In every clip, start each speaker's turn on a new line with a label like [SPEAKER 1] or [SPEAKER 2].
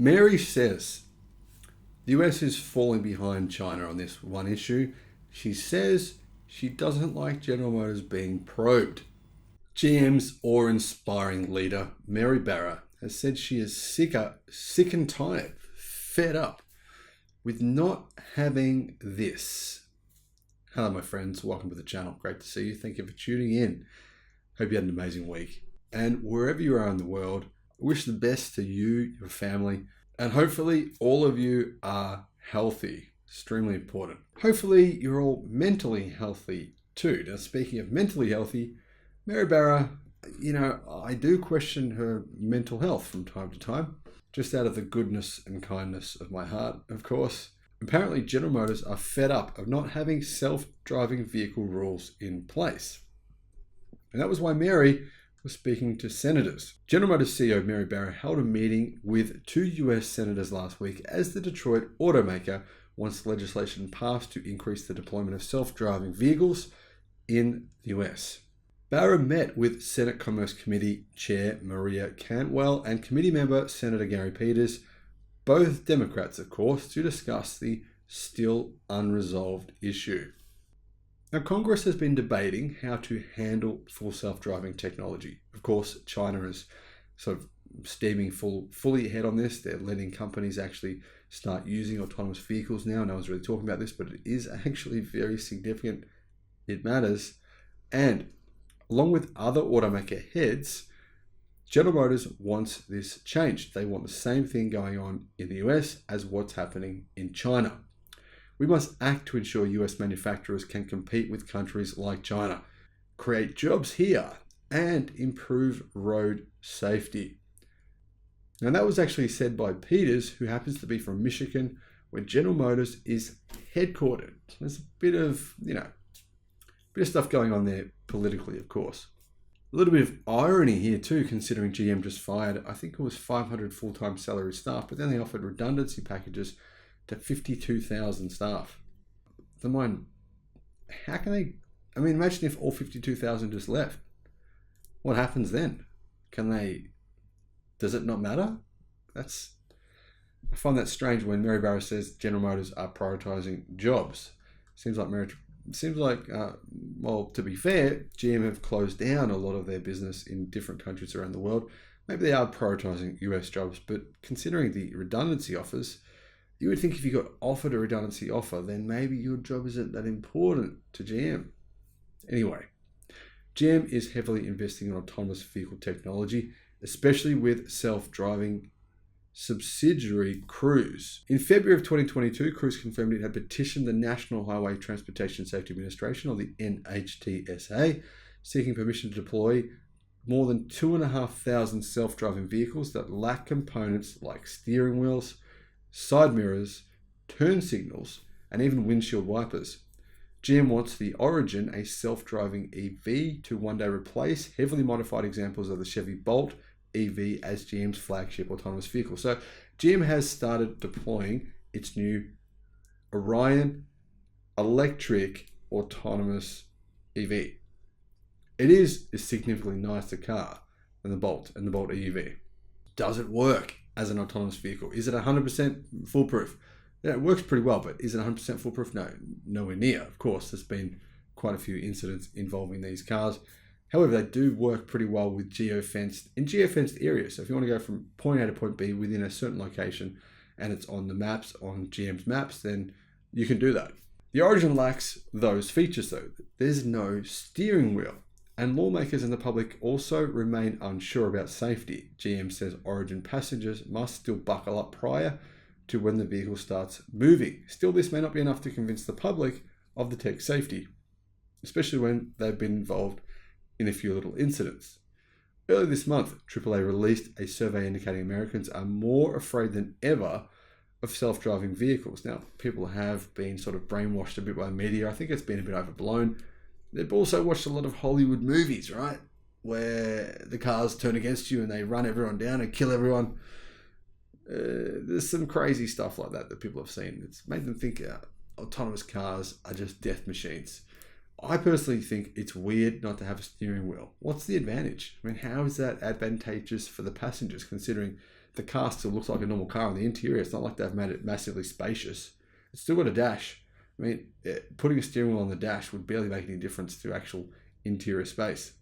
[SPEAKER 1] Mary says the US is falling behind China on this one issue. She says she doesn't like General Motors being probed. GM's awe-inspiring leader, Mary Barra, has said she is sick and tired, fed up with not having this. Hello, my friends. Welcome to the channel. Great to see you. Thank you for tuning in. Hope you had an amazing week. And wherever you are in the world, I wish the best to you, your family, and hopefully all of you are healthy. Extremely important. Hopefully you're all mentally healthy too. Now, speaking of mentally healthy, Mary Barra, I do question her mental health from time to time, just out of the goodness and kindness of my heart, of course. Apparently, General Motors are fed up of not having self-driving vehicle rules in place. And that was why Mary was speaking to senators. General Motors CEO Mary Barra held a meeting with 2 US senators last week as the Detroit automaker wants legislation passed to increase the deployment of self-driving vehicles in the US. Barra met with Senate Commerce Committee Chair Maria Cantwell and committee member Senator Gary Peters, both Democrats of course, to discuss the still unresolved issue. Now, Congress has been debating how to handle full self-driving technology. Of course, China is sort of steaming fully ahead on this. They're letting companies actually start using autonomous vehicles now. No one's really talking about this, but it is actually very significant. It matters. And along with other automaker heads, General Motors wants this changed. They want the same thing going on in the US as what's happening in China. We must act to ensure US manufacturers can compete with countries like China, create jobs here, and improve road safety. Now, that was actually said by Peters, who happens to be from Michigan, where General Motors is headquartered. There's a bit of stuff going on there politically, of course. A little bit of irony here too, considering GM just fired, I think it was 500 full-time salary staff, but then they offered redundancy packages to 52,000 staff. How can they, imagine if all 52,000 just left. What happens then? Does it not matter? I find that strange when Mary Barra says General Motors are prioritizing jobs. Seems like, to be fair, GM have closed down a lot of their business in different countries around the world. Maybe they are prioritizing US jobs, but considering the redundancy offers, you would think if you got offered a redundancy offer, then maybe your job isn't that important to GM. Anyway, GM is heavily investing in autonomous vehicle technology, especially with self-driving subsidiary Cruise. In February of 2022, Cruise confirmed it had petitioned the National Highway Transportation Safety Administration, or the NHTSA, seeking permission to deploy more than 2,500 self-driving vehicles that lack components like steering wheels, side mirrors, turn signals, and even windshield wipers. GM wants the Origin, a self-driving EV, to one day replace heavily modified examples of the Chevy Bolt EV as GM's flagship autonomous vehicle. So GM has started deploying its new Orion electric autonomous EV. It is a significantly nicer car than the Bolt and the Bolt EV. Does it work as an autonomous vehicle? Is it 100% foolproof? Yeah, it works pretty well, but is it 100% foolproof? No, nowhere near. Of course, there's been quite a few incidents involving these cars. However, they do work pretty well with geofenced areas. So if you want to go from point A to point B within a certain location and it's on the maps, on GM's maps, then you can do that. The Origin lacks those features though. There's no steering wheel. And lawmakers and the public also remain unsure about safety. GM says Origin passengers must still buckle up prior to when the vehicle starts moving. Still, this may not be enough to convince the public of the tech's safety, especially when they've been involved in a few little incidents. Earlier this month, AAA released a survey indicating Americans are more afraid than ever of self-driving vehicles. Now, people have been sort of brainwashed a bit by the media. I think it's been a bit overblown. They've also watched a lot of Hollywood movies, right? Where the cars turn against you and they run everyone down and kill everyone. There's some crazy stuff like that people have seen. It's made them think autonomous cars are just death machines. I personally think it's weird not to have a steering wheel. What's the advantage? I mean, how is that advantageous for the passengers, considering the car still looks like a normal car on the interior. It's not like they've made it massively spacious. It's still got a dash. I mean, putting a steering wheel on the dash would barely make any difference to actual interior space.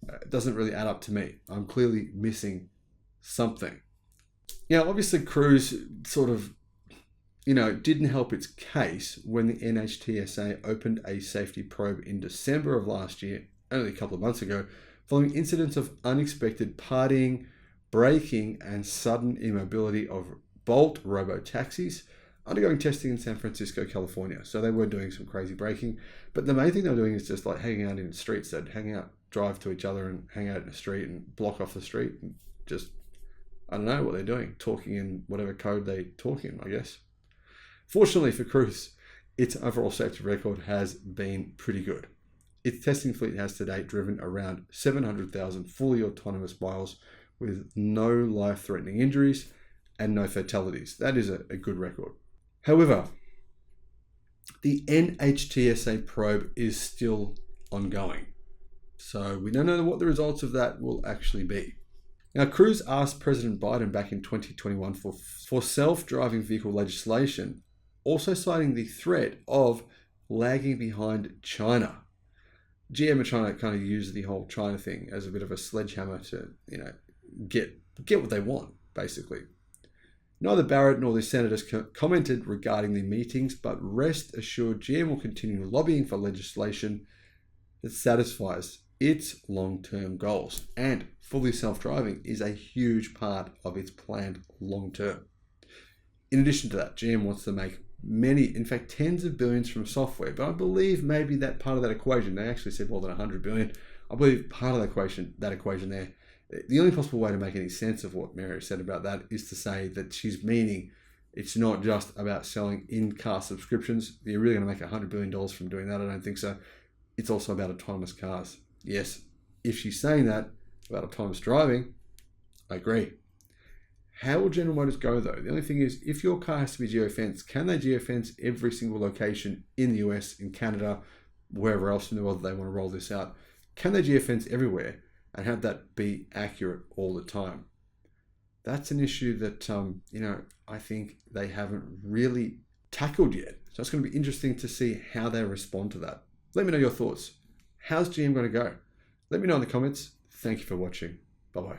[SPEAKER 1] It doesn't really add up to me. I'm clearly missing something. Obviously Cruise sort of, didn't help its case when the NHTSA opened a safety probe in December of last year, only a couple of months ago, following incidents of unexpected partying, braking, and sudden immobility of Bolt Robo taxis undergoing testing in San Francisco, California. So they were doing some crazy braking, but the main thing they were doing is just like hanging out in the streets. They'd hang out, drive to each other and hang out in the street and block off the street and just, I don't know what they're doing, talking in whatever code they talk in, I guess. Fortunately for Cruise, its overall safety record has been pretty good. Its testing fleet has to date driven around 700,000 fully autonomous miles with no life-threatening injuries and no fatalities. That is a good record. However, the NHTSA probe is still ongoing. So we don't know what the results of that will actually be. Now, Cruise asked President Biden back in 2021 for self-driving vehicle legislation, also citing the threat of lagging behind China. GM are trying to kind of use the whole China thing as a bit of a sledgehammer to, get what they want, basically. Neither Barra nor the senators commented regarding the meetings, but rest assured GM will continue lobbying for legislation that satisfies its long-term goals. And fully self-driving is a huge part of its planned long-term. In addition to that, GM wants to make many, in fact, tens of billions from software. But I believe maybe that part of that equation, they actually said more than 100 billion. I believe part of that equation there, the only possible way to make any sense of what Mary said about that is to say that she's meaning it's not just about selling in-car subscriptions. You're really going to make $100 billion from doing that? I don't think so. It's also about autonomous cars. Yes, if she's saying that about autonomous driving, I agree. How will General Motors go though? The only thing is, if your car has to be geofenced, can they geofence every single location in the US, in Canada, wherever else in the world that they want to roll this out? Can they geofence everywhere and have that be accurate all the time? That's an issue that, I think they haven't really tackled yet. So it's going to be interesting to see how they respond to that. Let me know your thoughts. How's GM going to go? Let me know in the comments. Thank you for watching. Bye-bye.